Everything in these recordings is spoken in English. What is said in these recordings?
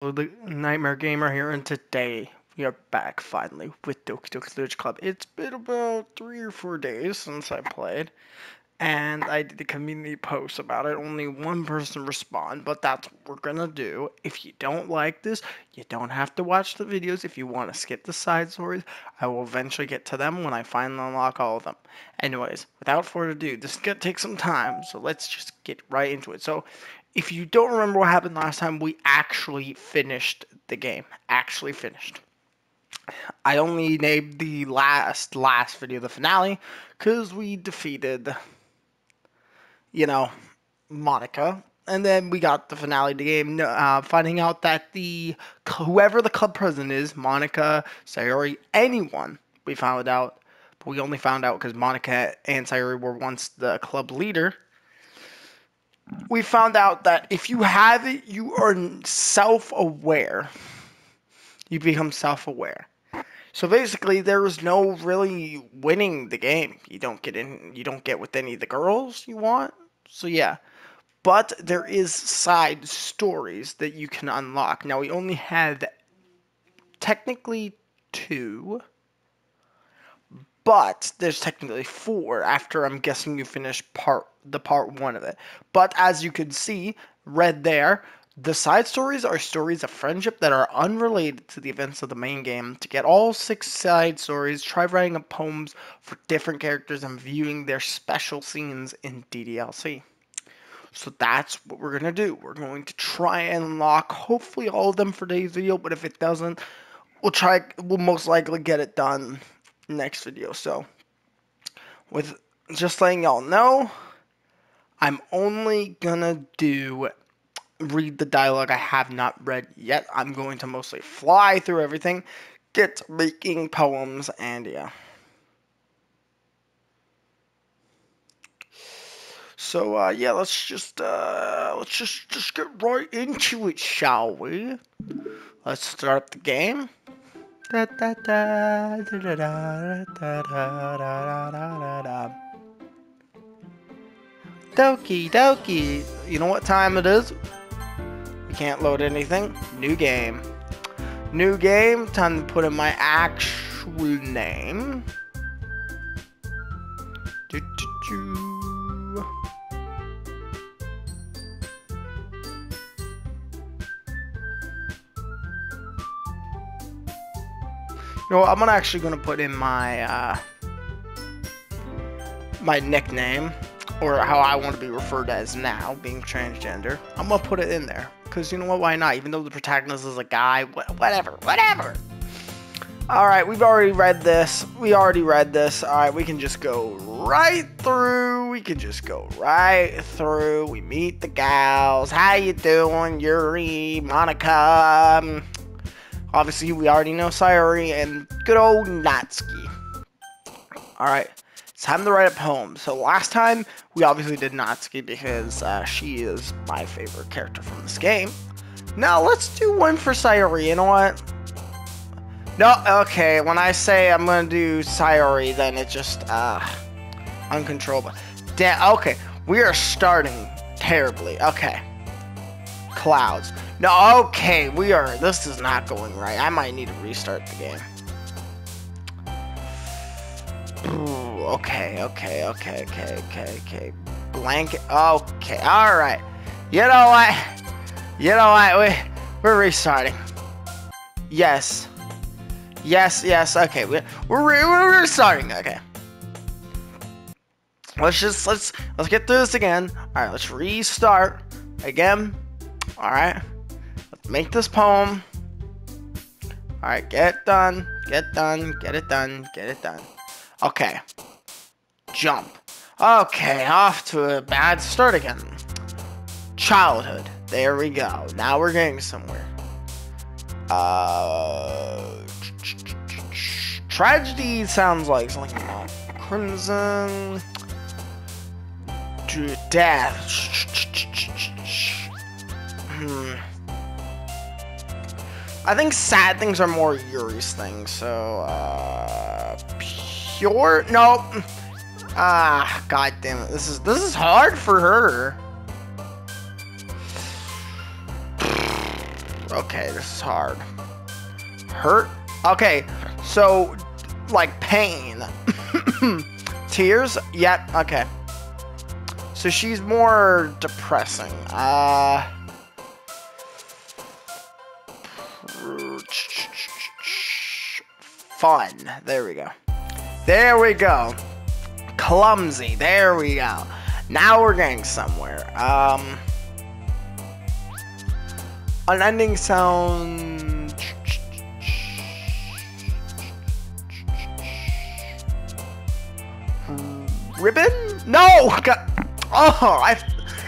The Nightmare Gamer here, and today we are back finally with Doki Doki Literature Club. It's been about 3 or 4 days since I played, and I did a community post about it. Only one person responded, but that's what we're gonna do. If you don't like this, you don't have to watch the videos. If you want to skip the side stories, I will eventually get to them when I finally unlock all of them. Anyways, without further ado, this is gonna take some time, so let's just get right into it. So, if you don't remember what happened last time, we actually finished the game. Actually finished. I only named the last video the finale because we defeated, Monica. And then we got the finale of the game, finding out that whoever the club president is, Monica, Sayori, anyone, we found out. But we only found out because Monica and Sayori were once the club leader. We found out that if you have it, you are self-aware. You become self-aware. So basically, there is no really winning the game. You don't get with any of the girls you want. So yeah. But there is side stories that you can unlock. Now, we only had technically 2. But there's technically 4 after I'm guessing you finish part 1 of it. But as you can see, read there, the side stories are stories of friendship that are unrelated to the events of the main game. To get all 6 side stories, try writing up poems for different characters and viewing their special scenes in DDLC. So that's what we're going to do. We're going to try and unlock hopefully all of them for today's video, but if it doesn't, we'll most likely get it done next video. So with just letting y'all know, I'm only gonna read the dialogue I have not read yet. I'm going to mostly fly through everything, get making poems, and yeah. So yeah, let's just get right into it, shall we? Let's start up the game. Doki Doki. You know what time it is? We can't load anything. New game. New game. Time to put in my actual name. You know what, I'm actually gonna put in my my nickname, or how I want to be referred as now, being transgender. I'm gonna put it in there because you know what? Why not? Even though the protagonist is a guy, whatever. All right, we've already read this. We already read this. All right, we can just go right through. We meet the gals. How you doing, Yuri, Monica? Obviously, we already know Sayori and good old Natsuki. Alright, it's time to write a poem. So last time, we obviously did Natsuki because she is my favorite character from this game. Now, let's do one for Sayori. You know what? No, okay, when I say I'm going to do Sayori, then it's just uncontrollable. Damn, okay, we are starting terribly. Okay. Clouds. No, okay, this is not going right. I might need to restart the game. Ooh, okay. Blanket, okay, alright. You know what, we're restarting. Yes, okay, we're restarting, okay. Let's get through this again. Alright, let's restart again. Alright, let's make this poem. Alright, get it done. Okay. Jump. Okay, off to a bad start again. Childhood. There we go. Now we're getting somewhere. Tragedy sounds like something about crimson. Death. I think sad things are more Yuri's things, so, pure? No. God damn it. This is hard for her. Okay, this is hard. Hurt? Okay, so, like, pain. Tears? Yep, okay. So she's more depressing. Fun. There we go. There we go. Clumsy. There we go. Now we're getting somewhere. Unending sound. Ribbon? No! Oh,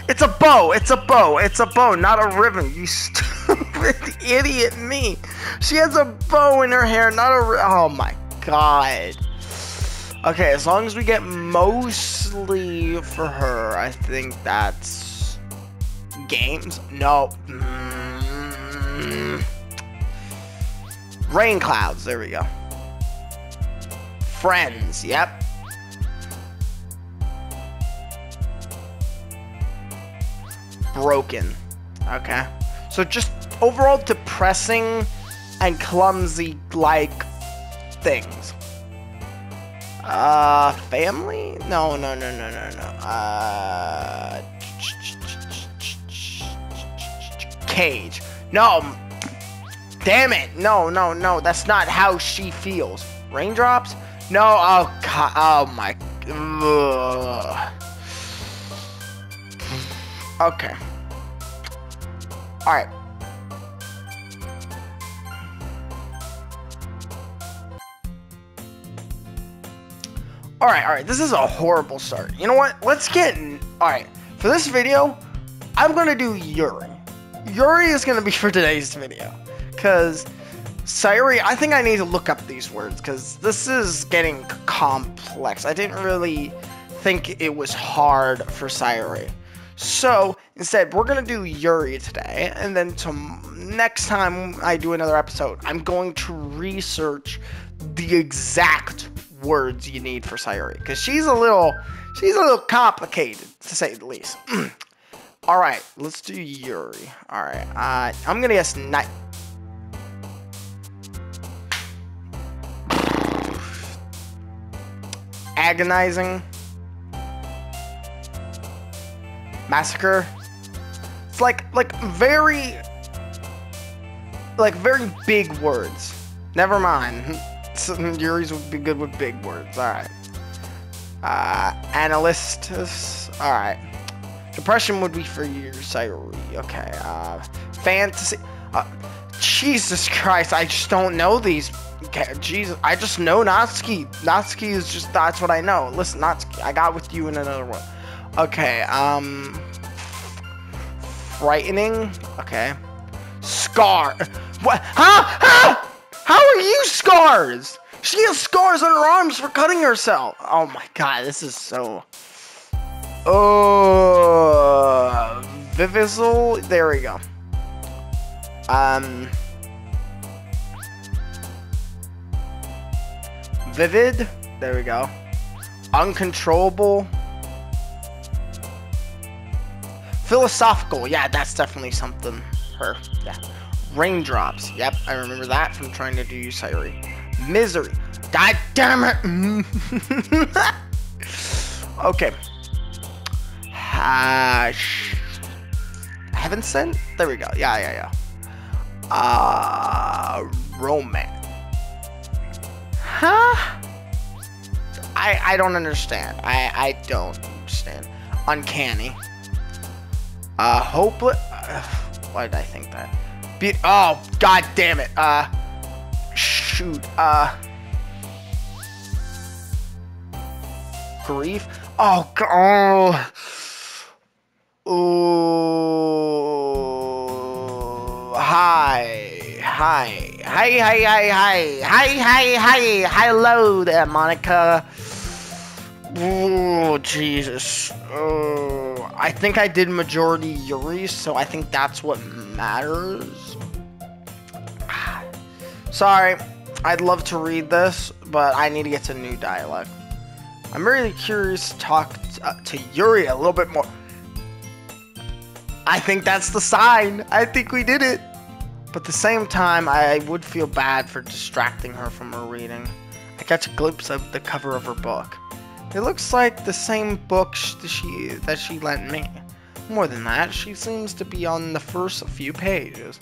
it's a bow. It's a bow. It's a bow, not a ribbon. You stupid idiot me. She has a bow in her hair, not a oh my god. Okay, as long as we get mostly for her, I think that's games. No. Rain clouds. There we go. Friends. Yep. Broken. Okay. So just overall depressing and clumsy like things. Family? No. Cage. No. Damn it. No. That's not how she feels. Raindrops? No. Oh god. Oh my. Ugh. Okay. Alright. Alright. This is a horrible start. You know what? Let's get... Alright. For this video, I'm going to do Yuri. Yuri is going to be for today's video. Because Sayuri, I think I need to look up these words. Because this is getting complex. I didn't really think it was hard for Sayuri. So, instead, we're going to do Yuri today, and then next time I do another episode, I'm going to research the exact words you need for Sayuri, because she's a little complicated, to say the least. Alright, let's do Yuri. Alright, I'm going to guess night. Agonizing. Massacre. It's like very big words. Never mind. Yuri's would be good with big words. Alright. Analyst. Alright. Depression would be for your Sayuri. Okay. Fantasy. Jesus Christ, I just don't know these. Okay, Jesus, I just know Natsuki. Natsuki is just, that's what I know. Listen, Natsuki, I got with you in another one. Okay, frightening. Okay. Scar. What? Huh? How are you scars? She has scars on her arms for cutting herself. Oh my god, this is so... Oh, Vivisal. There we go. Vivid. There we go. Uncontrollable. Philosophical. Yeah, that's definitely something. Her. Yeah. Raindrops. Yep, I remember that from trying to do Sayuri. Misery. God damn it. Okay. Heaven Sent? There we go. Yeah. Romance. Huh? I don't understand. I don't understand. Uncanny. Hopeless. Why did I think that? Oh, god damn it. Shoot. Grief. Oh, god. Oh. Hi. Hello there, Monica. Oh, Jesus. Oh, I think I did majority Yuri, so I think that's what matters. Sorry, I'd love to read this, but I need to get to new dialect. I'm really curious to talk to Yuri a little bit more. I think that's the sign. I think we did it. But at the same time, I would feel bad for distracting her from her reading. I catch a glimpse of the cover of her book. It looks like the same book that she lent me. More than that, she seems to be on the first few pages.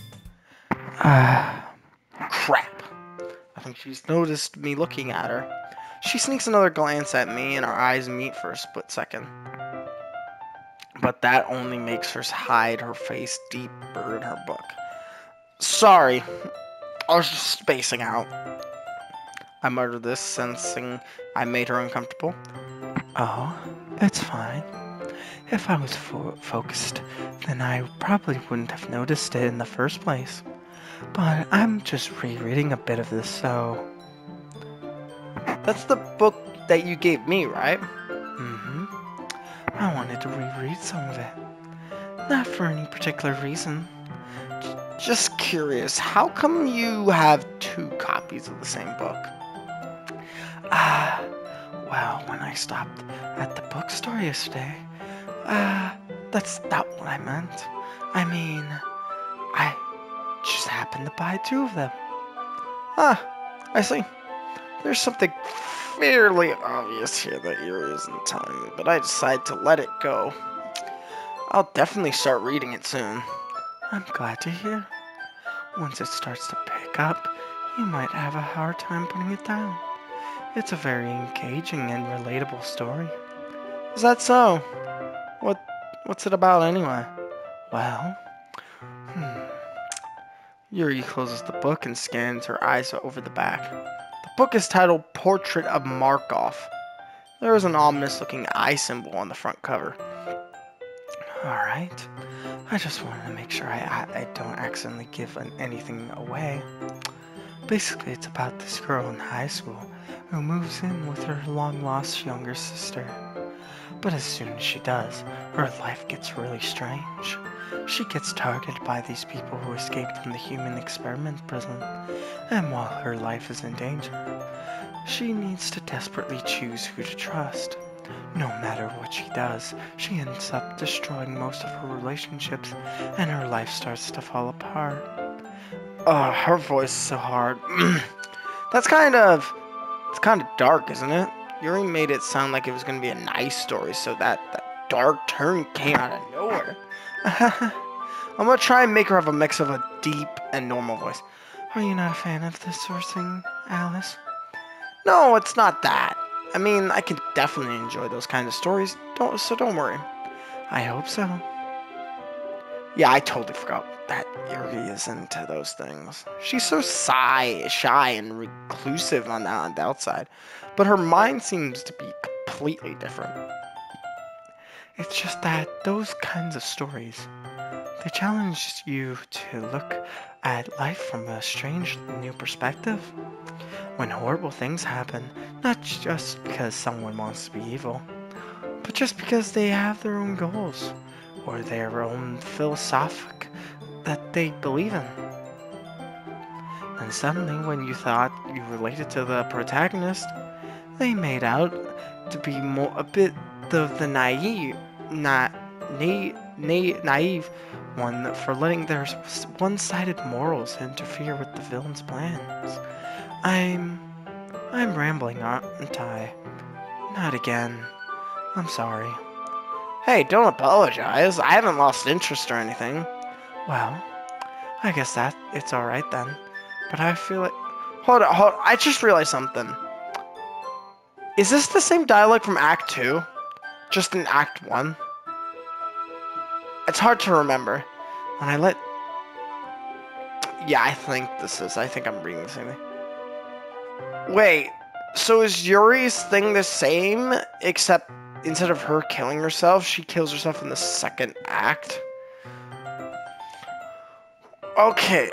Crap. I think she's noticed me looking at her. She sneaks another glance at me and our eyes meet for a split second. But that only makes her hide her face deeper in her book. Sorry, I was just spacing out. I muttered this, sensing I made her uncomfortable. Oh, it's fine. If I was focused, then I probably wouldn't have noticed it in the first place. But I'm just rereading a bit of this, so... That's the book that you gave me, right? Mm-hmm. I wanted to reread some of it. Not for any particular reason. Just curious, how come you have 2 copies of the same book? Well, when I stopped at the bookstore yesterday, that's not what I meant. I mean, I just happened to buy 2 of them. I see. There's something fairly obvious here that Yuri isn't telling me, but I decided to let it go. I'll definitely start reading it soon. I'm glad to hear. Once it starts to pick up, you might have a hard time putting it down. It's a very engaging and relatable story. Is that so? What's it about anyway? Well, Yuri closes the book and scans her eyes over the back. The book is titled Portrait of Markov. There is an ominous-looking eye symbol on the front cover. Alright. I just wanted to make sure I don't accidentally give anything away. Basically, it's about this girl in high school who moves in with her long-lost younger sister. But as soon as she does, her life gets really strange. She gets targeted by these people who escaped from the human experiment prison, and while her life is in danger, she needs to desperately choose who to trust. No matter what she does, she ends up destroying most of her relationships, and her life starts to fall apart. Her voice is so hard. It's kind of dark, isn't it? Yuri made it sound like it was going to be a nice story, so that dark turn came out of nowhere. I'm going to try and make her have a mix of a deep and normal voice. Are you not a fan of this sort of thing, Alice? No, it's not that. I mean, I can definitely enjoy those kinds of stories, so don't worry. I hope so. Yeah, I totally forgot that Yuri is into those things. She's so shy and reclusive on the outside, but her mind seems to be completely different. It's just that those kinds of stories, they challenge you to look at life from a strange new perspective. When horrible things happen, not just because someone wants to be evil, but just because they have their own goals, or their own philosophic that they believe in. And suddenly, when you thought you related to the protagonist, they made out to be a bit of the naive one for letting their one-sided morals interfere with the villain's plans. I'm rambling, aren't I? Not again. I'm sorry. Hey, don't apologize. I haven't lost interest or anything. Well, I guess that it's alright then. But I feel like... Hold on. I just realized something. Is this the same dialogue from Act 2? Just in Act 1? It's hard to remember. Yeah, I think I'm reading the same thing. Wait, so is Yuri's thing the same, except instead of her killing herself, she kills herself in the second act? Okay.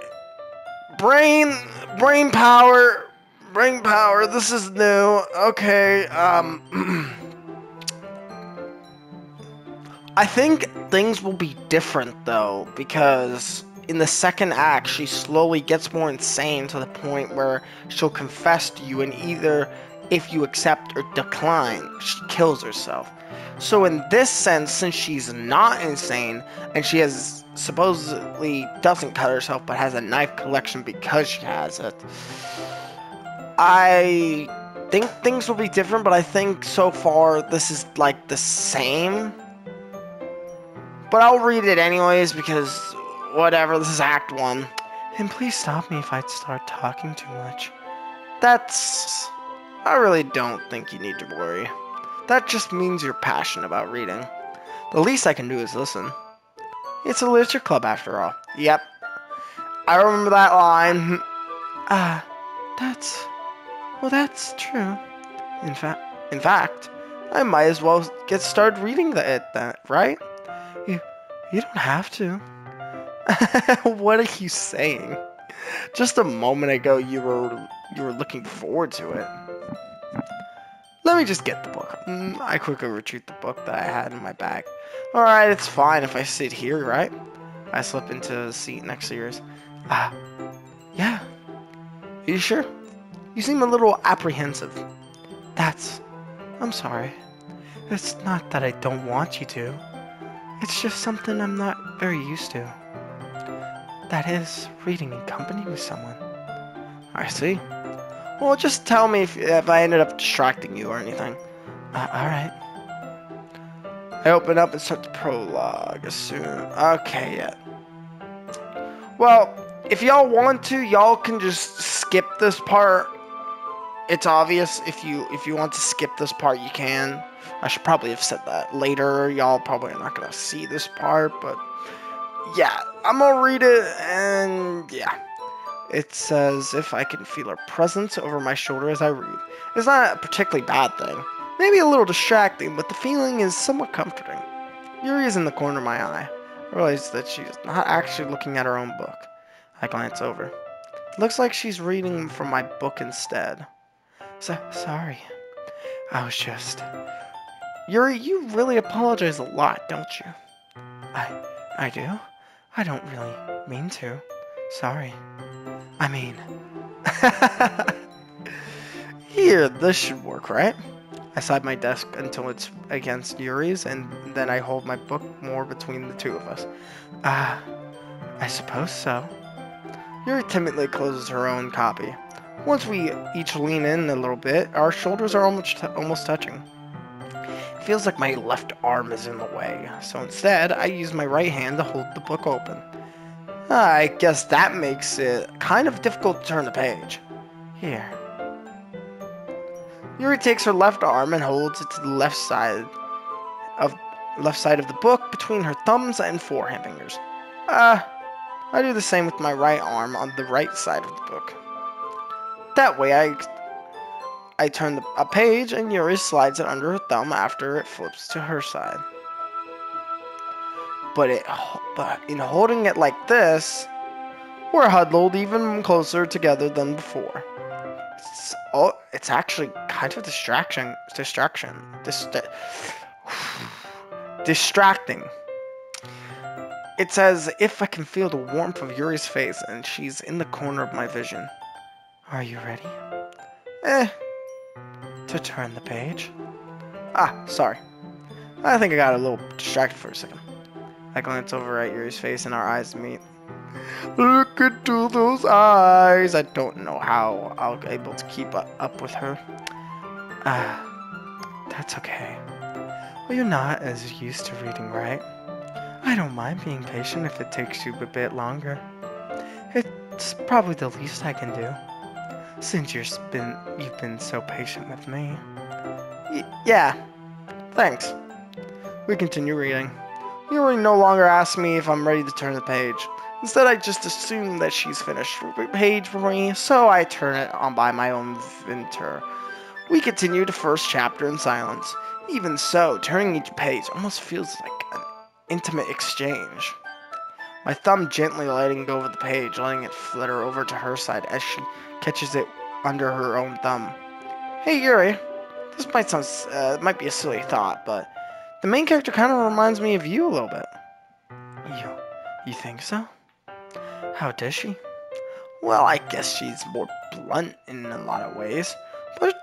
Brain power, this is new. Okay, I think things will be different, though, because in the second act, she slowly gets more insane to the point where she'll confess to you, and either if you accept or decline, she kills herself. So in this sense, since she's not insane, and she has supposedly doesn't cut herself, but has a knife collection because she has it, I think things will be different, but I think so far this is like the same. But I'll read it anyways because whatever, this is Act 1. And please stop me if I start talking too much. That's... I really don't think you need to worry. That just means you're passionate about reading. The least I can do is listen. It's a literature club after all. Yep. I remember that line. That's true. In fact, I might as well get started reading that, right? You don't have to. What are you saying? Just a moment ago you were looking forward to it. Let me just get the book. I quickly retrieve the book that I had in my bag. Alright, it's fine if I sit here, right? I slip into the seat next to yours. Yeah. Are you sure? You seem a little apprehensive. I'm sorry. It's not that I don't want you to. It's just something I'm not very used to. That is, reading in company with someone. I see. Well, just tell me if I ended up distracting you or anything. Alright. I open up and start the prologue. Okay, yeah. Well, if y'all want to, y'all can just skip this part. It's obvious. If you want to skip this part, you can. I should probably have said that later. Y'all probably are not gonna see this part, but yeah, I'm gonna read it, and yeah. It says, if I can feel her presence over my shoulder as I read. It's not a particularly bad thing. Maybe a little distracting, but the feeling is somewhat comforting. Yuri is in the corner of my eye. I realize that she is not actually looking at her own book. I glance over. It looks like she's reading from my book instead. Sorry. I was just... Yuri, you really apologize a lot, don't you? I do? I don't really mean to. Sorry. I mean... Here, this should work, right? I slide my desk until it's against Yuri's, and then I hold my book more between the two of us. I suppose so. Yuri timidly closes her own copy. Once we each lean in a little bit, our shoulders are almost touching. It feels like my left arm is in the way, so instead, I use my right hand to hold the book open. I guess that makes it kind of difficult to turn the page. Here. Yuri takes her left arm and holds it to the left side of the book between her thumbs and forehand fingers. I do the same with my right arm on the right side of the book. That way I turn a page and Yuri slides it under her thumb after it flips to her side. But in holding it like this, we're huddled even closer together than before. It's actually kind of distracting. It's as if I can feel the warmth of Yuri's face and she's in the corner of my vision. Are you ready? To turn the page? Sorry. I think I got a little distracted for a second. I glance over at Yuri's face and our eyes meet. Look into those eyes. I don't know how I'll be able to keep up with her. That's okay. Well, you're not as used to reading, right? I don't mind being patient if it takes you a bit longer. It's probably the least I can do, since you've been so patient with me. Yeah, thanks. We continue reading. Yuri no longer asks me if I'm ready to turn the page. Instead, I just assume that she's finished the page for me, so I turn it on by my own venture. We continue the first chapter in silence. Even so, turning each page almost feels like an intimate exchange. My thumb gently letting go of the page, letting it flutter over to her side as she catches it under her own thumb. Hey Yuri, this might be a silly thought, but the main character kind of reminds me of you a little bit. You think so? How does she? Well, I guess she's more blunt in a lot of ways, but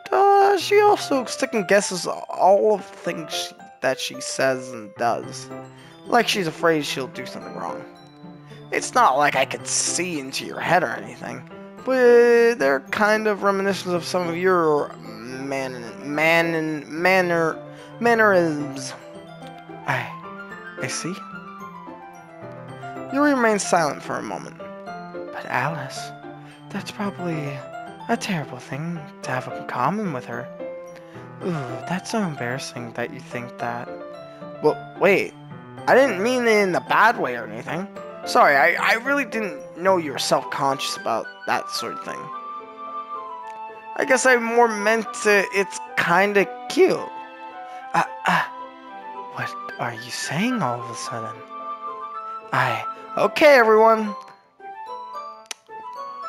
she also second guesses all of things that she says and does. Like she's afraid she'll do something wrong. It's not like I could see into your head or anything, but they're kind of reminiscent of some of your mannerisms. I see. Yuri remains silent for a moment. But Alice, that's probably a terrible thing to have in common with her. Ooh, that's so embarrassing that you think that. Well, wait. I didn't mean it in a bad way or anything. Sorry, I really didn't know you were self-conscious about that sort of thing. I guess I more meant it's kinda cute. What are you saying all of a sudden? Okay, everyone.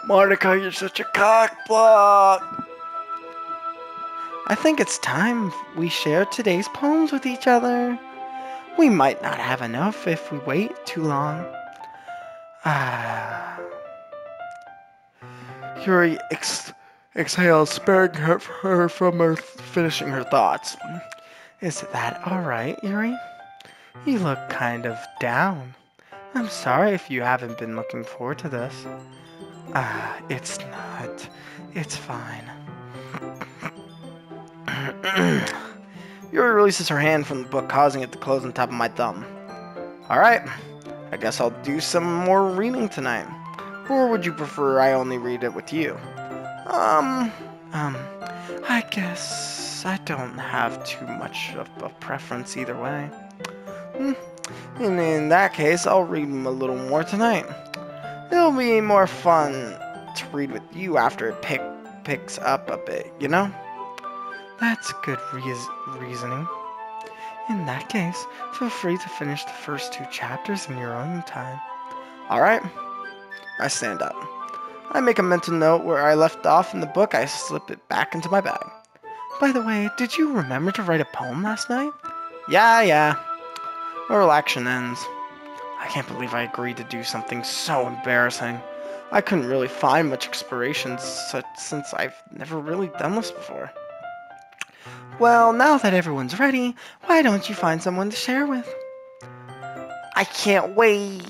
Monica, you're such a cockblock. I think it's time we share today's poems with each other. We might not have enough if we wait too long. Yuri exhales, sparing her from finishing her thoughts. Is that alright, Yuri? You look kind of down. I'm sorry if you haven't been looking forward to this. It's not. It's fine. Yuri releases her hand from the book, causing it to close on top of my thumb. Alright, I guess I'll do some more reading tonight. Or would you prefer I only read it with you? I guess I don't have too much of a preference either way. And in that case, I'll read them a little more tonight. It'll be more fun to read with you after it picks up a bit, you know? That's good reasoning. In that case, feel free to finish the first 2 chapters in your own time. Alright. I stand up. I make a mental note where I left off in the book. I slip it back into my bag. By the way, did you remember to write a poem last night? Yeah. Oral action ends. I can't believe I agreed to do something so embarrassing. I couldn't really find much inspiration since I've never really done this before. Well, now that everyone's ready, why don't you find someone to share with? I can't wait.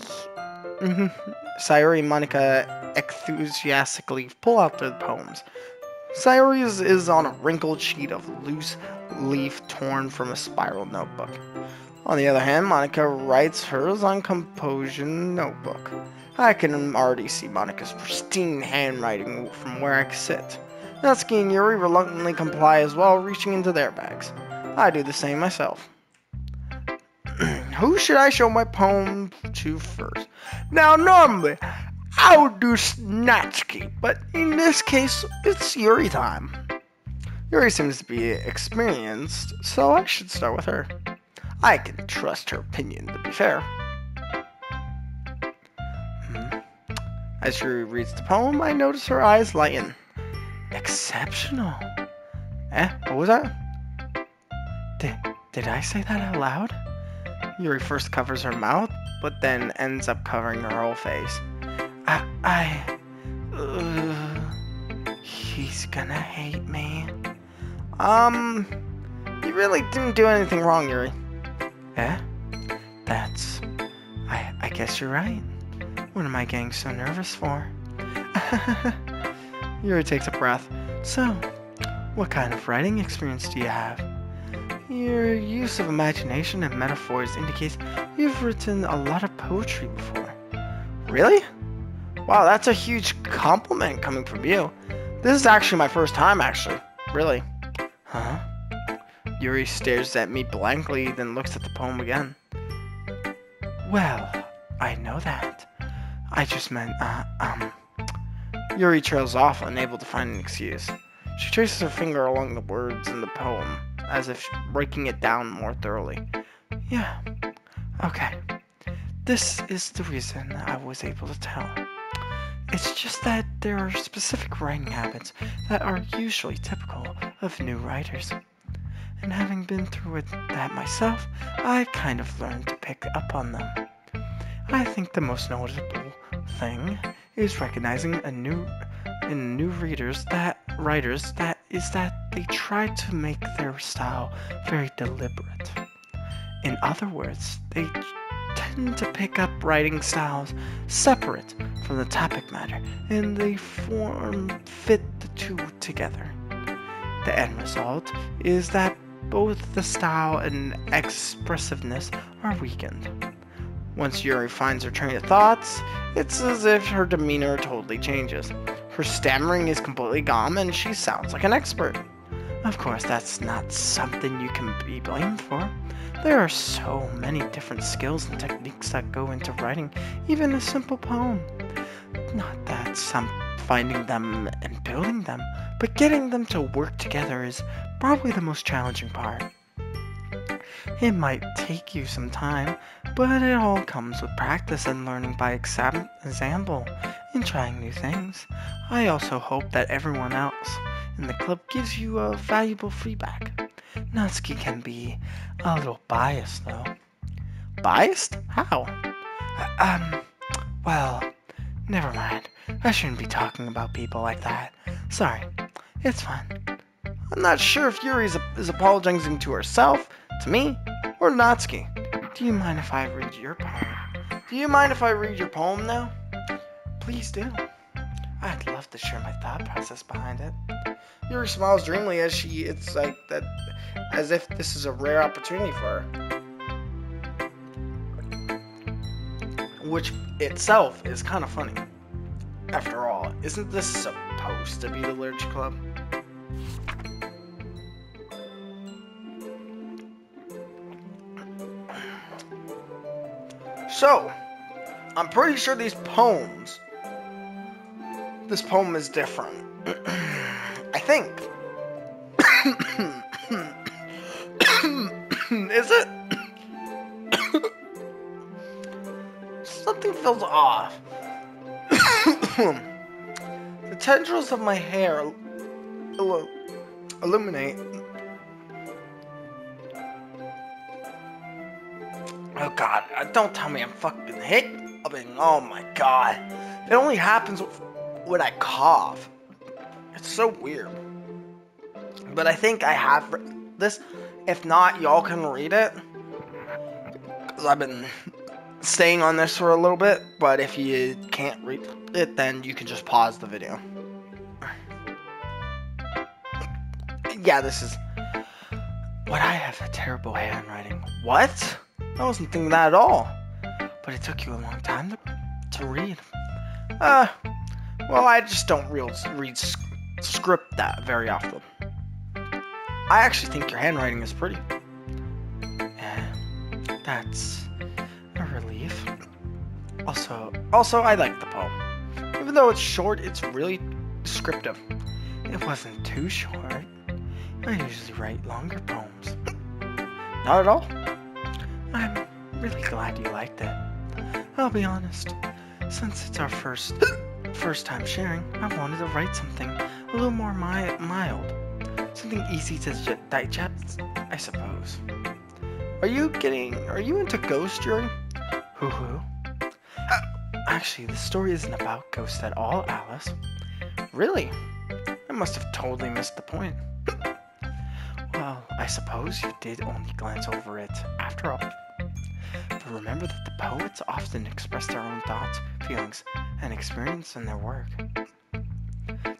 Sayuri and Monica enthusiastically pull out their poems. Sayuri is on a wrinkled sheet of loose leaf torn from a spiral notebook. On the other hand, Monica writes hers on composition notebook. I can already see Monica's pristine handwriting from where I sit. Natsuki and Yuri reluctantly comply as well, reaching into their bags. I do the same myself. Who should I show my poem to first? Now, normally, I would do Natsuki, but in this case, it's Yuri time. Yuri seems to be experienced, so I should start with her. I can trust her opinion, to be fair. As Yuri reads the poem, I notice her eyes lighten. Exceptional. What was that? Did I say that out loud? Yuri first covers her mouth, but then ends up covering her whole face. He's gonna hate me. You really didn't do anything wrong, Yuri. That's... I guess you're right. What am I getting so nervous for? Yuri takes a breath. So, what kind of writing experience do you have? Your use of imagination and metaphors indicates you've written a lot of poetry before. Really? Wow, that's a huge compliment coming from you. This is actually my first time, actually. Really. Huh? Yuri stares at me blankly, then looks at the poem again. Well, I know that. I just meant, Yuri trails off, unable to find an excuse. She traces her finger along the words in the poem, as if breaking it down more thoroughly. Yeah. Okay. This is the reason I was able to tell. It's just that there are specific writing habits that are usually typical of new writers. And having been through that myself, I kind of learned to pick up on them. I think the most noticeable thing is recognizing in new writers that they try to make their style very deliberate. In other words, they tend to pick up writing styles separate from the topic matter, and they fit the two together. The end result is that both the style and expressiveness are weakened. Once Yuri finds her train of thoughts, it's as if her demeanor totally changes. Her stammering is completely gone and she sounds like an expert. Of course, that's not something you can be blamed for. There are so many different skills and techniques that go into writing even a simple poem. Not that some finding them and building them, but getting them to work together is probably the most challenging part. It might take you some time, but it all comes with practice and learning by example and trying new things. I also hope that everyone else in the club gives you a valuable feedback. Natsuki can be a little biased, though. Biased? How? Well, never mind. I shouldn't be talking about people like that. Sorry. It's fine. I'm not sure if Yuri is apologizing to herself, to me, or Natsuki. Do you mind if I read your poem? Do you mind if I read your poem now? Please do. I'd love to share my thought process behind it. Yuri smiles dreamily it's like that, as if this is a rare opportunity for her. Which itself is kind of funny. After all, isn't this supposed to be the Literature Club? So, I'm pretty sure this poem is different. I think. Is it? Something feels off. The tendrils of my hair illuminate. Oh god, don't tell me I'm fucking hiccuping. Oh my god. It only happens when I cough. It's so weird. But I think I have this. If not, y'all can read it. Because I've been staying on this for a little bit. But if you can't read it, then you can just pause the video. Yeah, this is... What, I have a terrible handwriting. What? I wasn't thinking that at all. But it took you a long time to read. Well, I just don't read script that very often. I actually think your handwriting is pretty. Yeah, that's a relief. Also, I like the poem. Even though it's short, it's really descriptive. It wasn't too short. I usually write longer poems. Not at all. I'm really glad you liked it. I'll be honest. Since it's our first time sharing, I wanted to write something a little more mild. Something easy to digest, I suppose. Are you into ghost, Yuri? Hoo-hoo. Actually, the story isn't about ghosts at all, Alice. Really? I must have totally missed the point. Well, I suppose you did only glance over it after all. But remember that the poets often express their own thoughts, feelings, and experience in their work.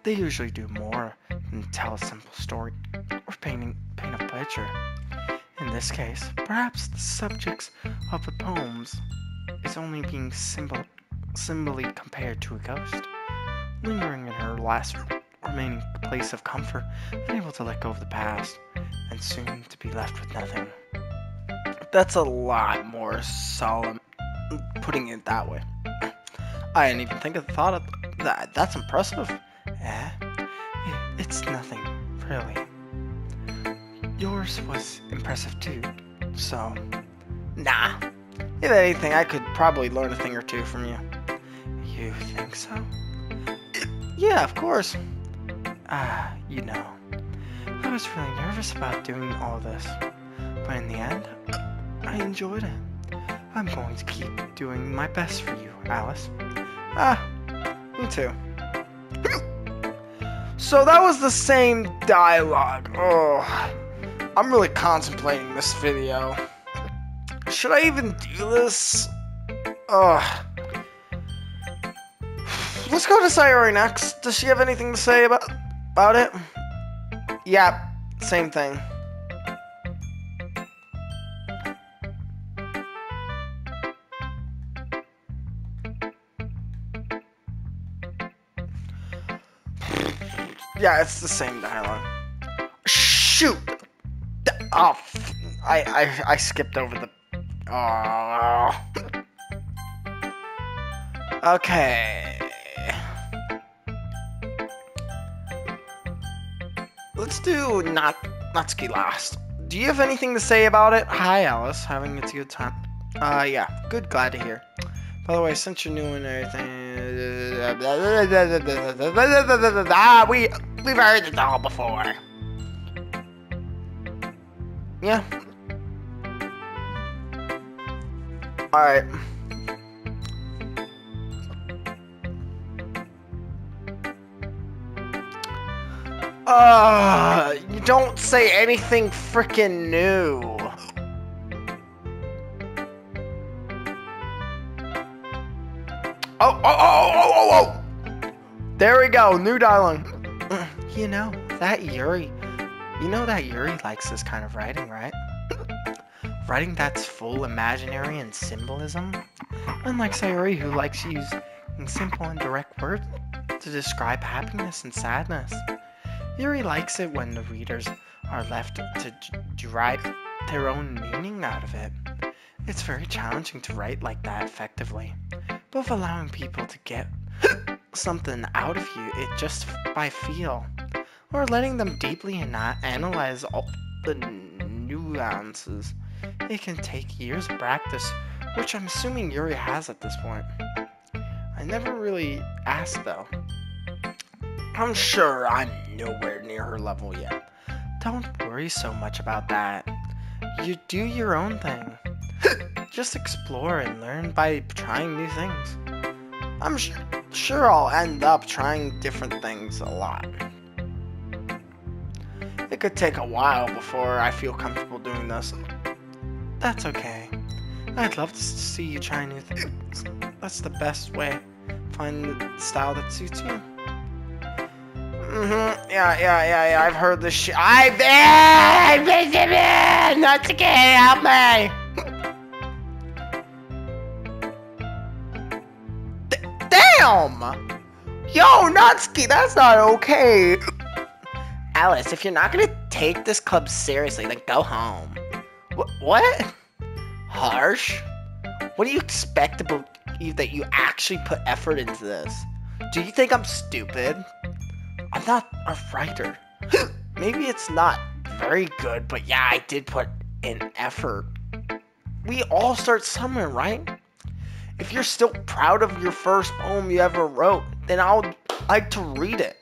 They usually do more than tell a simple story or paint a picture. In this case, perhaps the subjects of the poems is only being symbolically compared to a ghost, lingering in her last remaining place of comfort, unable to let go of the past, and soon to be left with nothing. That's a lot more solemn, putting it that way. I didn't even think of the thought of that. That's impressive. Eh? It's nothing, really. Yours was impressive too, so... Nah. If anything, I could probably learn a thing or two from you. You think so? Yeah, of course. You know, I was really nervous about doing all this, but in the end, I enjoyed it. I'm going to keep doing my best for you, Alice. Me too. So that was the same dialogue. Oh, I'm really contemplating this video. should I even do this? Ugh. Let's go to Sayori next. Does she have anything to say about it? Yeah, same thing. Yeah, it's the same dialogue. Shoot! Oh, I skipped over the... Oh. Okay. Let's do Natsuki last. Do you have anything to say about it? Hi, Alice. Having a good time. Yeah. Good. Glad to hear. By the way, since you're new and everything... we've heard it all before. Yeah. Alright. You don't say anything freaking new. Oh. There we go, new dialogue. You know that Yuri likes this kind of writing, right? Writing that's full imaginary and symbolism. Unlike Sayori, who likes using simple and direct words to describe happiness and sadness. Yuri likes it when the readers are left to derive their own meaning out of it. It's very challenging to write like that effectively, both allowing people to get something out of you just by feel, or letting them deeply and not analyze all the nuances. It can take years of practice, which I'm assuming Yuri has at this point. I never really asked though. I'm sure I'm nowhere near her level yet. Don't worry so much about that. You do your own thing. Just explore and learn by trying new things. I'm sure I'll end up trying different things a lot. It could take a while before I feel comfortable doing this. That's okay. I'd love to see you try new things. That's the best way. Find the style that suits you. Yeah, I've heard this shit. Natsuki, help me! Damn! Yo, Natsuki, that's not okay. Alice, if you're not gonna take this club seriously, then go home. What? Harsh? What do you expect about you that you actually put effort into this? Do you think I'm stupid? I'm not a writer. Maybe it's not very good, but yeah, I did put in effort. We all start somewhere, right? If you're still proud of your first poem you ever wrote, then I would like to read it.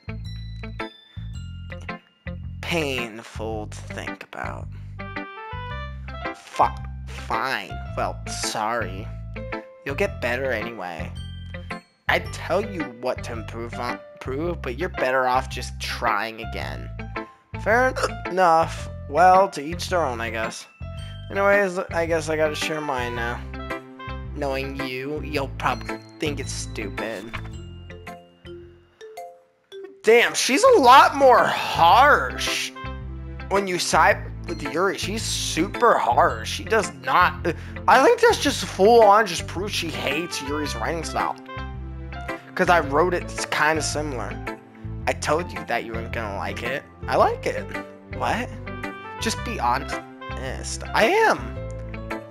Painful to think about. Fine. Well, sorry. You'll get better anyway. I'd tell you what to improve, but you're better off just trying again. Fair enough. Well, to each their own, I guess. Anyways, I guess I gotta share mine now. Knowing you'll probably think it's stupid. Damn, she's a lot more harsh. When you side with Yuri, she's super harsh. She does not... I think that's just full on just proof she hates Yuri's writing style. Because I wrote it kind of similar. I told you that you weren't gonna like it. I like it. What? Just be honest. I am.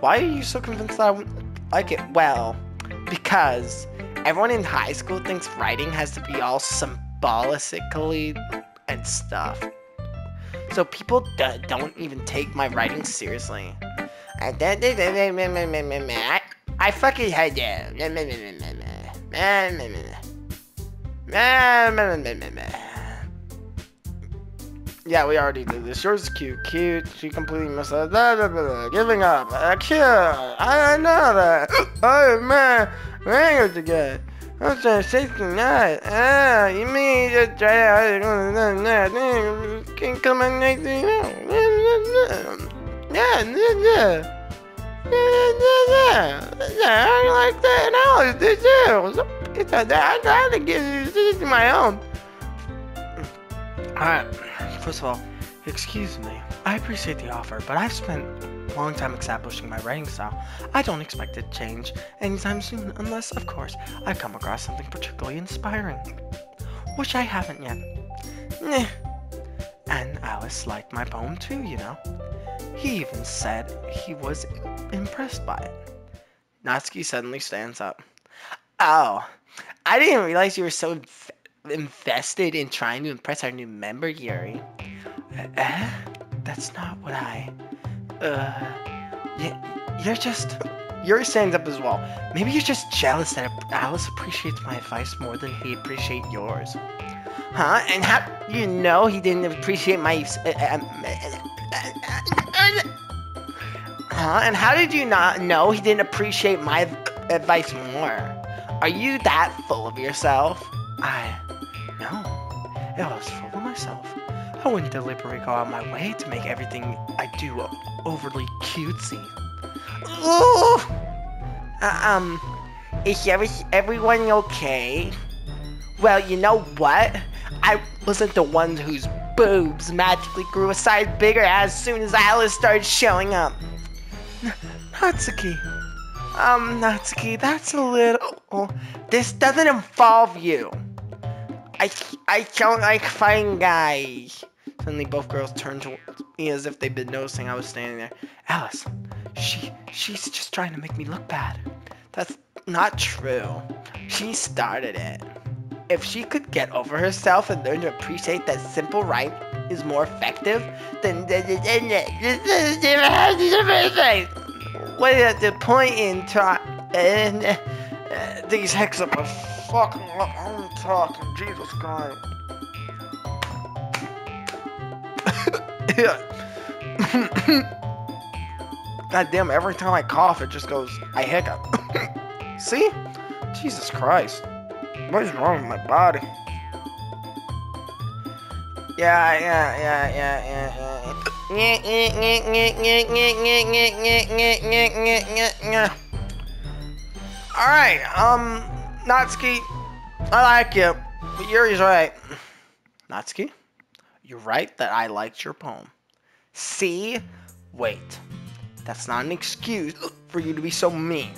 Why are you so convinced that I wouldn't like it? Well, because everyone in high school thinks writing has to be all symbolically and stuff. So people don't even take my writing seriously. I fucking hate you. Yeah, we already did this. Yours is cute. She completely messed up. Giving up. Cute. I know that. Oh man, language again. I'm trying to say tonight. You mean just try can come on next thing. Yeah. I like that. No, this I to get this is my own. Alright, first of all, excuse me. I appreciate the offer, but I've spent a long time establishing my writing style. I don't expect it to change anytime soon, unless, of course, I come across something particularly inspiring. Which I haven't yet. Meh. And Alice liked my poem too, you know. He even said he was impressed by it. Natsuki suddenly stands up. Oh, I didn't realize you were so invested in trying to impress our new member, Yuri. That's not what you're just... Yuri stands up as well. Maybe you're just jealous that Alice appreciates my advice more than he appreciates yours. Huh? And how do you know he didn't appreciate my... Huh? And how did you not know he didn't appreciate my advice more? Are you that full of yourself? No. I was full of myself. I wouldn't deliberately go out my way to make everything I do overly cutesy. Ooh! Is everyone okay? Well, you know what? I wasn't the one whose boobs magically grew a size bigger as soon as Alice started showing up. Natsuki. Natsuki, that's a little... This doesn't involve you. I don't like fighting guys. Suddenly both girls turned towards me as if they'd been noticing I was standing there. Alice, she's just trying to make me look bad. That's not true. She started it. If she could get over herself and learn to appreciate that simple right is more effective, then what is the point in these hicks up a fucking I'm talking, Jesus Christ. God damn, every time I cough it just goes, I hiccup. See? Jesus Christ. What is wrong with my body? Alright, Natsuki, I like you, but Yuri's right. Natsuki, you're right that I liked your poem. See? Wait. That's not an excuse for you to be so mean.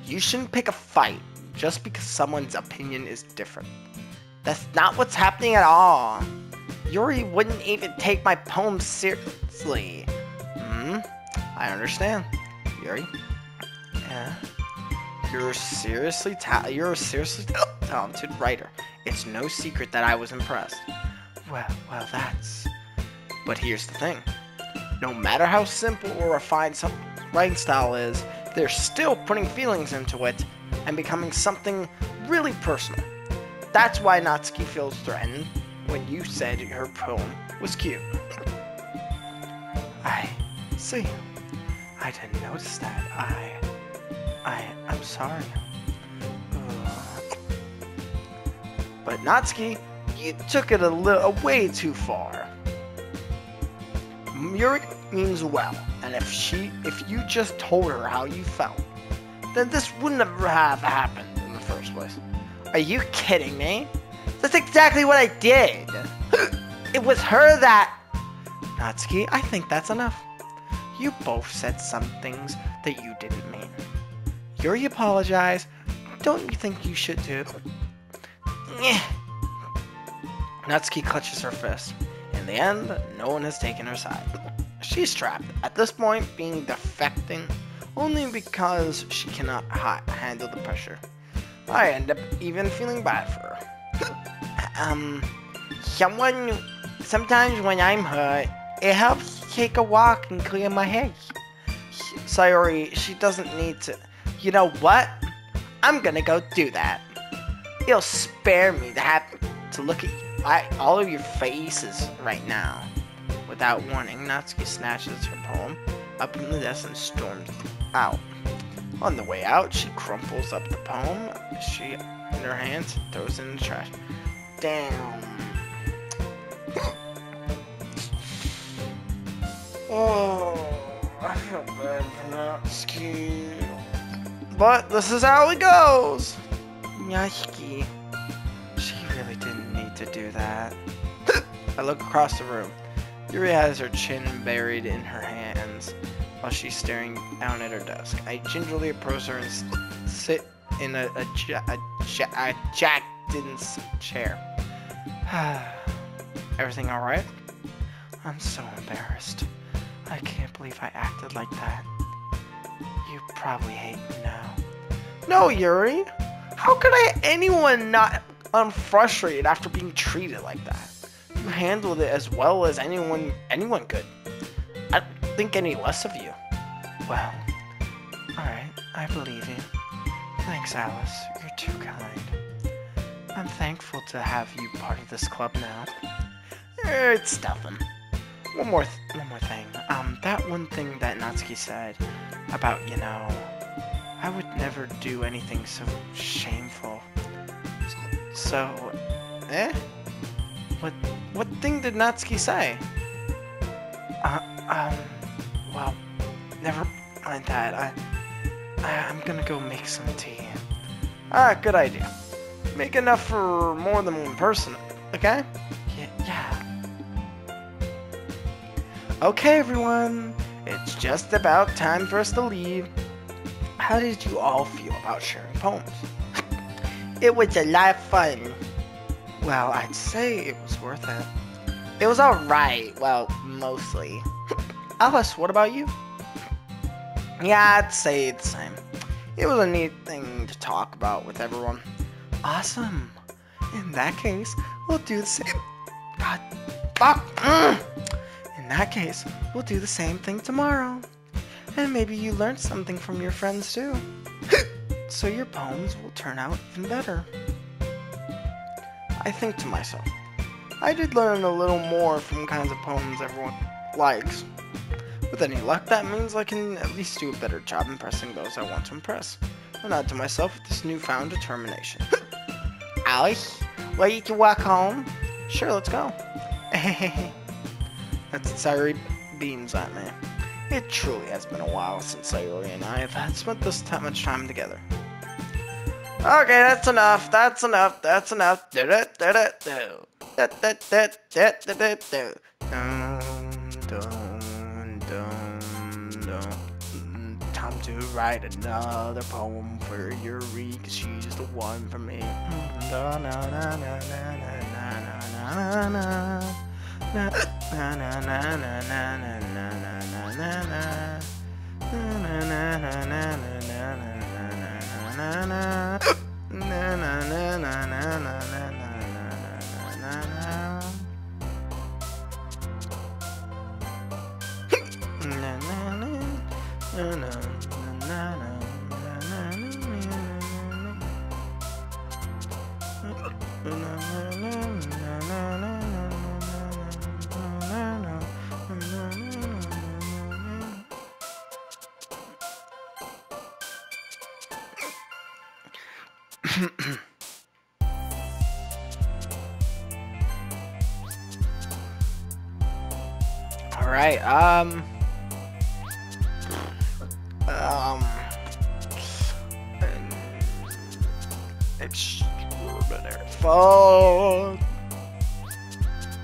You shouldn't pick a fight just because someone's opinion is different. That's not what's happening at all. Yuri wouldn't even take my poem seriously. I understand. Yuri? Yeah? You're a seriously talented writer. It's no secret that I was impressed. Well, that's... But here's the thing. No matter how simple or refined some writing style is, they're still putting feelings into it and becoming something really personal. That's why Natsuki feels threatened when you said her poem was cute. I see. I didn't notice that. I'm sorry. But Natsuki, you took it way too far. Yuri means well, and if you just told her how you felt, then this wouldn't have happened in the first place. Are you kidding me? That's exactly what I did. It was her that... Natsuki, I think that's enough. You both said some things that you didn't mean. Yuri apologized. Don't you think you should too? Natsuki clutches her fist. In the end, no one has taken her side. She's trapped, at this point being defecting only because she cannot handle the pressure. I end up even feeling bad for her. Sometimes when I'm hurt, it helps to take a walk and clear my head. Sayori, she doesn't need to. You know what? I'm gonna go do that. It'll spare me to have to look at all of your faces right now. Without warning, Natsuki snatches her poem up from the desk and storms out. On the way out, she crumples up the poem in her hands and throws it in the trash. Damn. Oh, I feel bad for Natsuki. But this is how it goes. Yashiki, she really didn't need to do that. I look across the room. Yuri has her chin buried in her hands while she's staring down at her desk. I gingerly approach her and sit in a Jackden's chair. Everything alright? I'm so embarrassed. I can't believe I acted like that. You probably hate me now. No, Yuri. How could anyone not unfrustrated after being treated like that? You handled it as well as anyone could. I don't think any less of you. Well, alright, I believe you. Thanks, Alice. You're too kind. I'm thankful to have you part of this club now. It's nothing. One more thing. That one thing that Natsuki said about, I would never do anything so shameful. So, What thing did Natsuki say? Well, never mind that. I'm gonna go make some tea. Alright, good idea. Make enough for more than one person, okay? Yeah. Okay, everyone. It's just about time for us to leave. How did you all feel about sharing poems? It was a lot of fun. Well, I'd say it was worth it. It was alright. Well, mostly. Alice, what about you? Yeah, I'd say the same. It was a neat thing to talk about with everyone. Awesome. In that case, we'll do the same. God, Fuck! in that case, we'll do the same thing tomorrow. And maybe you learned something from your friends too. So your poems will turn out even better. I think to myself, I did learn a little more from kinds of poems everyone likes. With any luck, that means I can at least do a better job impressing those I want to impress. I nod to myself with this newfound determination. Alice, ready to walk home? Sure, let's go. That's Sayori beams at me. It truly has been a while since Sayori and I have had spent this much time together. Okay, that's enough. That's enough. That's enough. Time to write another poem for Yuri, 'cause she's the one for me. Alright, extraordinary fun,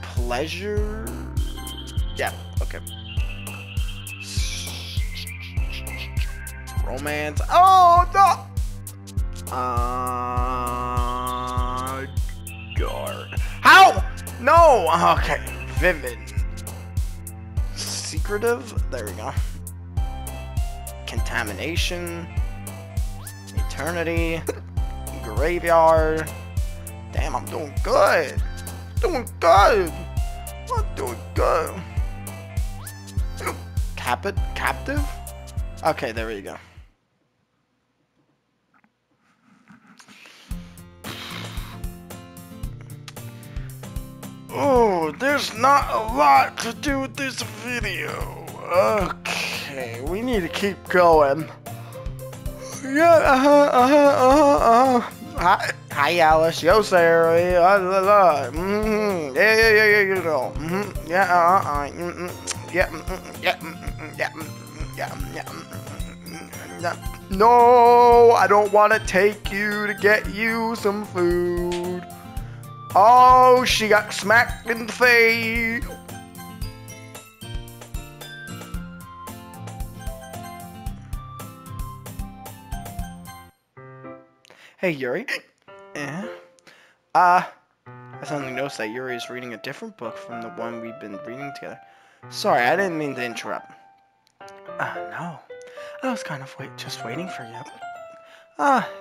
pleasure, yeah, okay, romance, oh no, guard, how, no, okay, vivid, secretive, there we go, contamination, eternity, graveyard. Damn, I'm doing good. Doing good. I'm doing good. Captive? Okay, there we go. Oh, there's not a lot to do with this video. Okay, we need to keep going. Yeah, Hi, Alice. Yo, Sarah. Yeah, you know. Yeah, yeah, No, I don't want to take you to get you some food. Oh, she got smacked in the face. Hey, Yuri. Eh? I suddenly noticed that Yuri is reading a different book from the one we've been reading together. Sorry, I didn't mean to interrupt. No. I was kind of just waiting for you.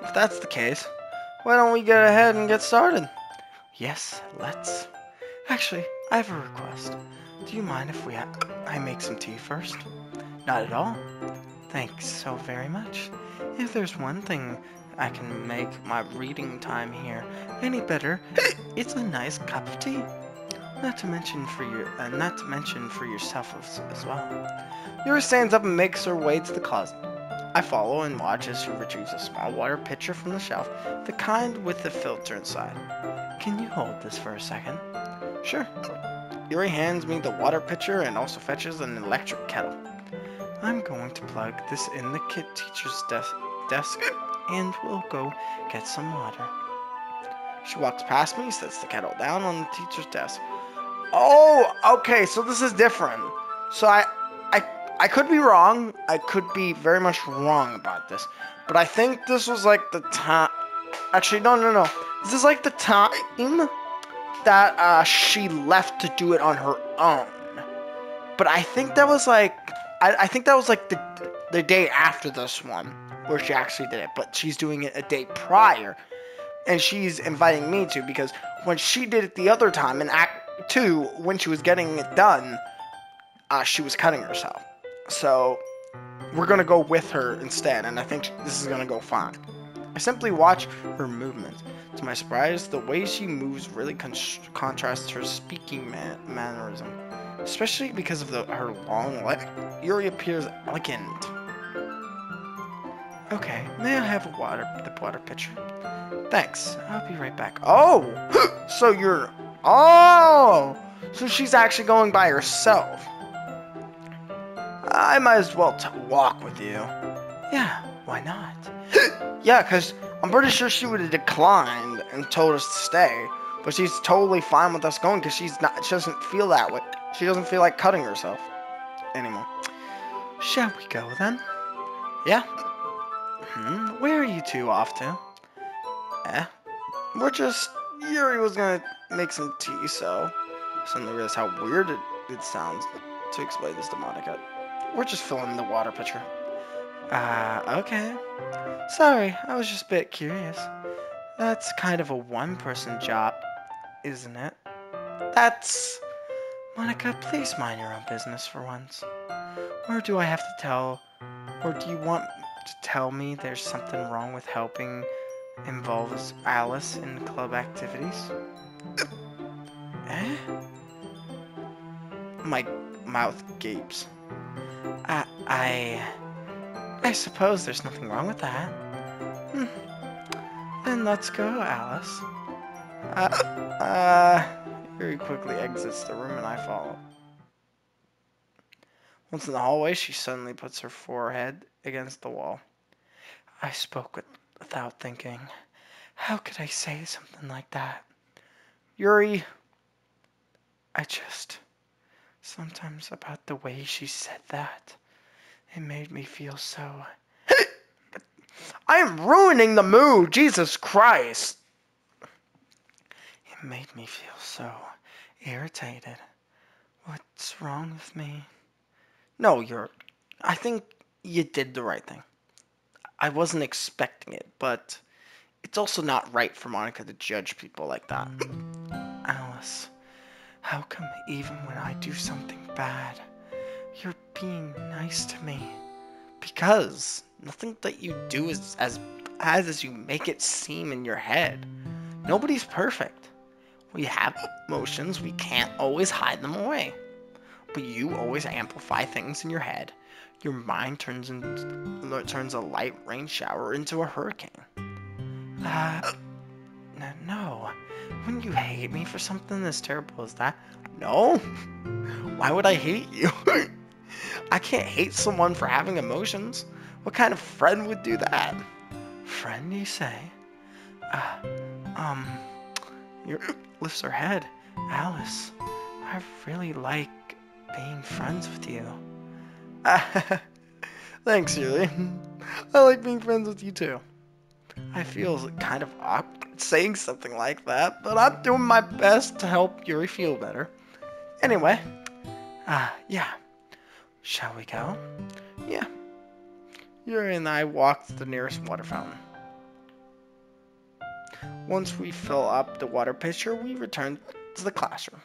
If that's the case, why don't we get ahead and get started? Yes, let's. Actually, I have a request. Do you mind if I make some tea first? Not at all. Thanks so very much. If there's one thing I can make my reading time here any better, it's a nice cup of tea. Not to mention for yourself as well. Yuri stands up and makes her way to the closet. I follow and watch as she retrieves a small water pitcher from the shelf, the kind with the filter inside. Can you hold this for a second? Sure. Yuri hands me the water pitcher and also fetches an electric kettle. I'm going to plug this in the teacher's desk and we'll go get some water. She walks past me, sets the kettle down on the teacher's desk. Oh, okay, so this is different. So I could be wrong. I could be very much wrong about this. But I think this was like the time... Actually, no. This is like the time that she left to do it on her own. But I think that was like... I think that was like the day after this one where she actually did it. But she's doing it a day prior. And she's inviting me to because when she did it the other time in Act 2, when she was getting it done, she was cutting herself. So we're going to go with her instead, and I think this is going to go fine. I simply watch her movements. To my surprise, the way she moves really contrasts her speaking mannerism, especially because of her long leg. Yuri appears elegant. Okay, may I have the water pitcher? Thanks. I'll be right back. Oh! So you're... Oh! So she's actually going by herself. I might as well walk with you. Yeah, why not? Yeah, because I'm pretty sure she would have declined and told us to stay. But she's totally fine with us going because she doesn't feel that way. She doesn't feel like cutting herself anymore. Shall we go then? Yeah. Where are you two off to? We're just... Yuri was going to make some tea, so... Suddenly realized how weird it sounds to explain this to Monica. We're just filling the water pitcher. Okay. Sorry, I was just a bit curious. That's kind of a one-person job, isn't it? That's... Monica, please mind your own business for once. Or do I have to tell... Or do you want to tell me there's something wrong with helping involves Alice in club activities? My mouth gapes. I suppose there's nothing wrong with that. Then let's go, Alice. Yuri quickly exits the room and I follow. Once in the hallway, she suddenly puts her forehead against the wall. I spoke without thinking. How could I say something like that? Yuri, sometimes about the way she said that, it made me feel so... I am ruining the mood, Jesus Christ! It made me feel so irritated. What's wrong with me? No, I think you did the right thing. I wasn't expecting it, but it's also not right for Monica to judge people like that. Alice, how come even when I do something bad, you're being nice to me? Because nothing that you do is as bad as you make it seem in your head. Nobody's perfect. We have emotions, we can't always hide them away. But you always amplify things in your head. Your mind turns a light rain shower into a hurricane. No. Wouldn't you hate me for something as terrible as that? No? Why would I hate you? I can't hate someone for having emotions. What kind of friend would do that? Friend, you say? Uh, um, Yuri lifts her head. Alice, I really like being friends with you. Thanks, Yuri. I like being friends with you too. I feel kind of awkward saying something like that, but I'm doing my best to help Yuri feel better. Anyway, Yeah. Shall we go? yeah. Yuri and I walked to the nearest water fountain. Once we fill up the water pitcher, we return to the classroom.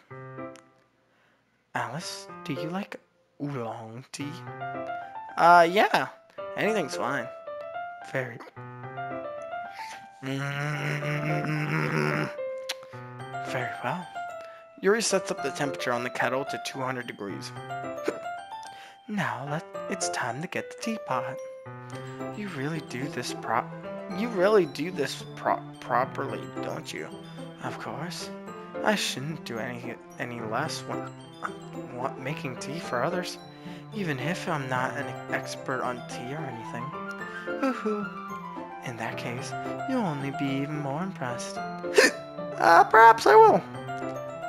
Alice, do you like oolong tea? Yeah. Anything's fine. Very. Very well. Yuri sets up the temperature on the kettle to 200 degrees. Now it's time to get the teapot. You really do this properly, don't you? Of course. I shouldn't do any less when making tea for others, even if I'm not an expert on tea or anything. Woohoo! In that case, you'll only be even more impressed. Perhaps I will.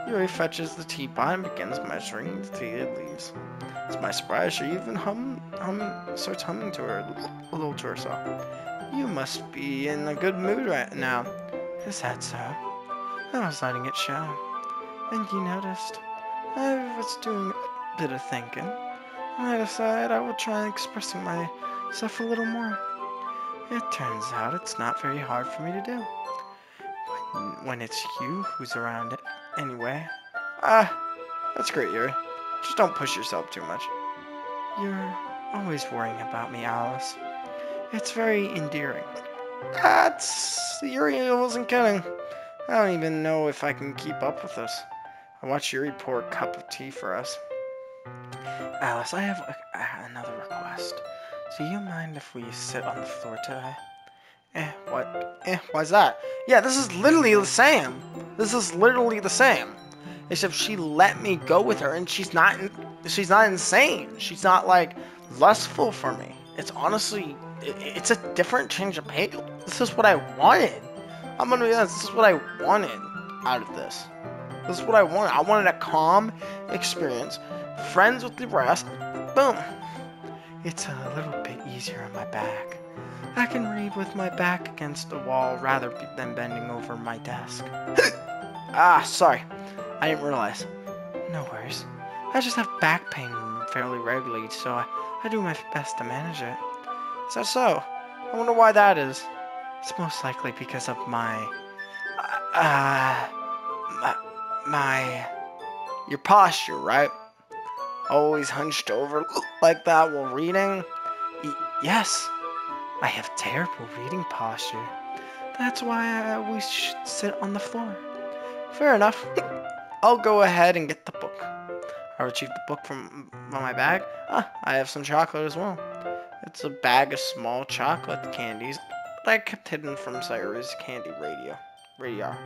Yuri fetches the teapot and begins measuring the tea it leaves. To my surprise, she even starts humming to her a little to herself. You must be in a good mood right now. Is that so? I was letting it show. And you noticed. I was doing a bit of thinking. And I decided I would try expressing myself a little more. It turns out it's not very hard for me to do. When it's you who's around it, anyway. That's great, Yuri. Just don't push yourself too much. You're always worrying about me, Alice. It's very endearing. Yuri, I wasn't kidding. I don't even know if I can keep up with this. I watched Yuri pour a cup of tea for us. Alice, I have another request. Do you mind if we sit on the floor today? Why's that? Yeah, this is literally the same. Except she let me go with her, and she's not insane. She's not like lustful for me. It's honestly, it's a different change of pace. This is what I wanted. I'm gonna be honest. This is what I wanted out of this. This is what I wanted. I wanted a calm experience, friends with the rest. Boom. It's a little bit easier on my back. I can read with my back against the wall rather than bending over my desk. Sorry. I didn't realize. No worries. I just have back pain fairly regularly, so I do my best to manage it. Is that so? I wonder why that is. It's most likely because of my your posture, right? Always hunched over like that while reading? Yes. I have terrible reading posture. That's why I always should sit on the floor. Fair enough. I'll go ahead and get the book. I retrieved the book from my bag. I have some chocolate as well. It's a bag of small chocolate candies that I kept hidden from Sayori's candy radar.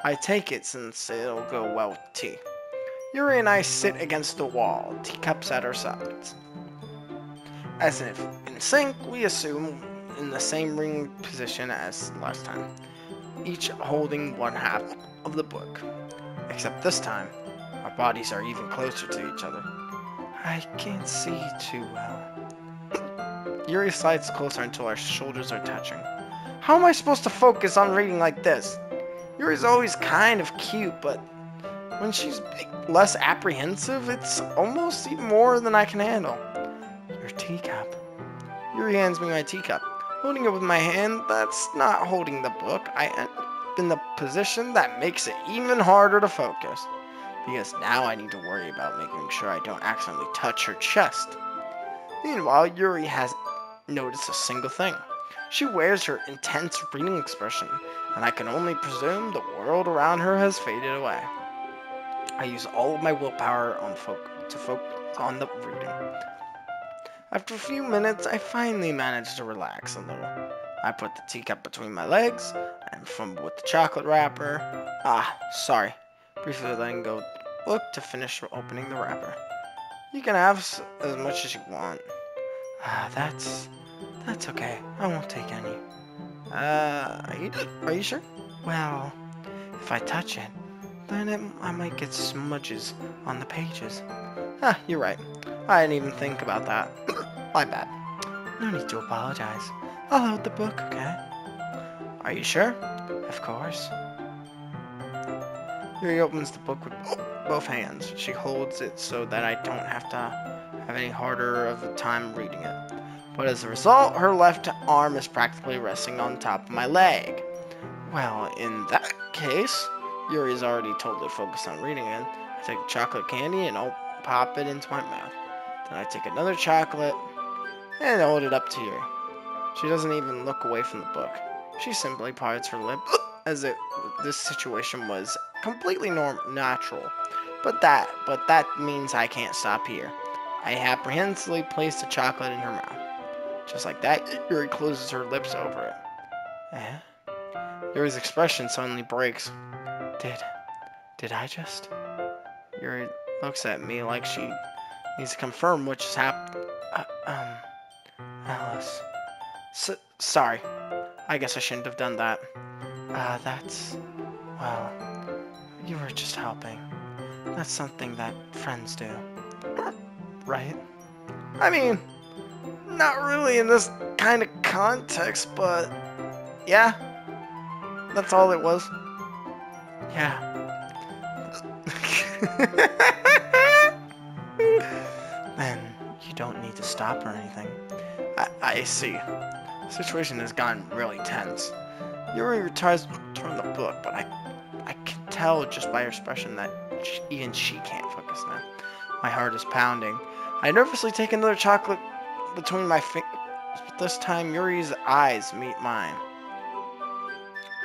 I take it since it'll go well with tea. Yuri and I sit against the wall, teacups at our sides. As if in sync, we assume in the same ring position as last time, each holding one half of the book. Except this time, our bodies are even closer to each other. I can't see too well. Yuri slides closer until our shoulders are touching. How am I supposed to focus on reading like this? Yuri's always kind of cute, but when she's less apprehensive, it's almost even more than I can handle. Your teacup. Yuri hands me my teacup. Holding it with my hand, that's not holding the book. I end up in the position that makes it even harder to focus. Because now I need to worry about making sure I don't accidentally touch her chest. Meanwhile, Yuri hasn't noticed a single thing. She wears her intense reading expression, and I can only presume the world around her has faded away. I use all of my willpower to focus on the reading. After a few minutes, I finally manage to relax a little. I put the teacup between my legs and fumble with the chocolate wrapper. Sorry. Briefly letting go the book to finish opening the wrapper. You can have as much as you want. That's okay. I won't take any. Are you sure? Well, if I touch it, then I might get smudges on the pages. You're right. I didn't even think about that. My bad. No need to apologize. I'll hold the book, okay? Are you sure? Of course. Yuri opens the book with both hands. She holds it so that I don't have to have any harder of a time reading it. But as a result, her left arm is practically resting on top of my leg. Well, in that case, Yuri's already totally focused on reading it. I take a chocolate candy and I'll pop it into my mouth. Then I take another chocolate and hold it up to Yuri. She doesn't even look away from the book. She simply parts her lip as if this situation was completely natural. But that means I can't stop here. I apprehensively place the chocolate in her mouth. Just like that, Yuri closes her lips over it. Yuri's expression suddenly breaks. Did I just? Yuri looks at me like she needs to confirm what just happened. Alice. Sorry. I guess I shouldn't have done that. Well, you were just helping. That's something that friends do. Right? I mean, not really in this kind of context, but yeah. That's all it was. Yeah. Then you don't need to stop or anything. I see. The situation has gotten really tense. Yuri tries to turn the book, but I can tell just by her expression that even she can't focus now. My heart is pounding. I nervously take another chocolate between my fingers, but this time Yuri's eyes meet mine.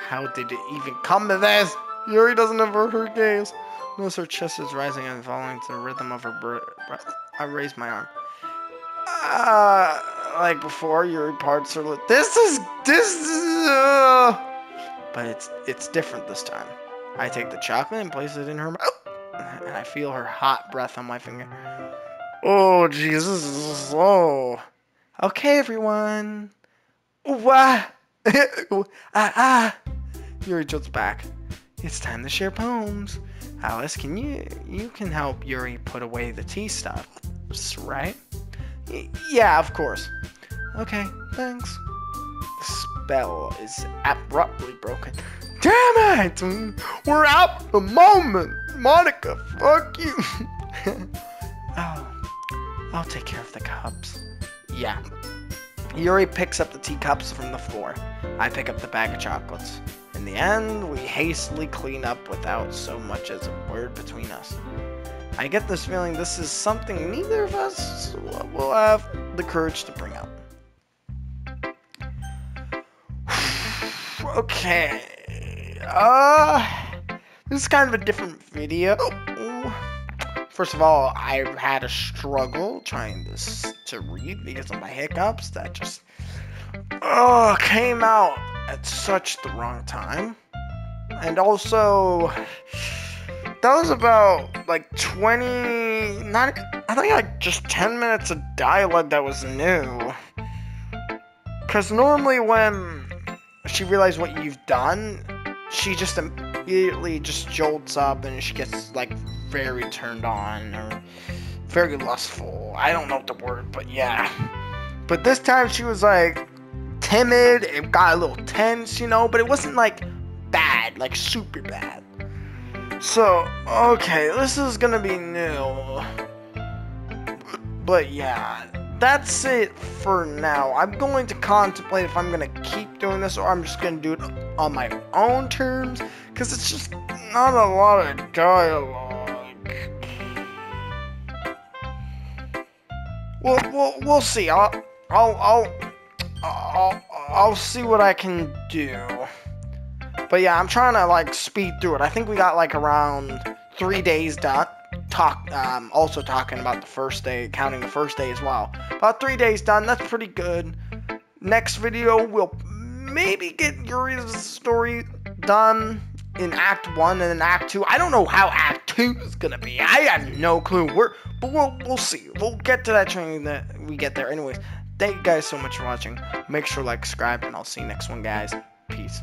How did it even come to this? Yuri doesn't avert her gaze. Notice her chest is rising and falling to the rhythm of her breath. I raise my arm. Like before, Yuri parts her lip. This is. But it's different this time. I take the chocolate and place it in her mouth, and I feel her hot breath on my finger. Oh, Jesus. Oh. Okay, everyone. What? Yuri jolts back. It's time to share poems. Alice, you can help Yuri put away the tea stuff, right? Yeah, of course. Okay, thanks. The spell is abruptly broken. Damn it! We're out the moment! Monica, fuck you! I'll take care of the cups. Yeah. Yuri picks up the teacups from the floor. I pick up the bag of chocolates. In the end, we hastily clean up without so much as a word between us. I get this feeling this is something neither of us will have the courage to bring up. Okay. This is kind of a different video. First of all, I've had a struggle trying to read because of my hiccups that just came out at such the wrong time. And also, that was about like 20, not, I think like just 10 minutes of dialogue that was new. Because normally when she realizes what you've done, she just immediately just jolts up and she gets like very turned on or very lustful. I don't know the word, but yeah. But this time she was like timid, it got a little tense, you know, but it wasn't like bad, like super bad. So, okay, this is gonna be new. But yeah, that's it for now. I'm going to contemplate if I'm gonna keep doing this or I'm just gonna do it on my own terms, because it's just not a lot of dialogue. We'll see. I'll see what I can do. But yeah, I'm trying to like speed through it. I think we got like around 3 days done. Also talking about the first day, counting the first day as well. About 3 days done. That's pretty good. Next video, we'll maybe get Yuri's story done in Act 1 and then Act 2. I don't know how Act 2 is gonna be. I have no clue. But we'll see. We'll get to that training that we get there. Anyways, thank you guys so much for watching. Make sure to like, subscribe, and I'll see you next one, guys. Peace.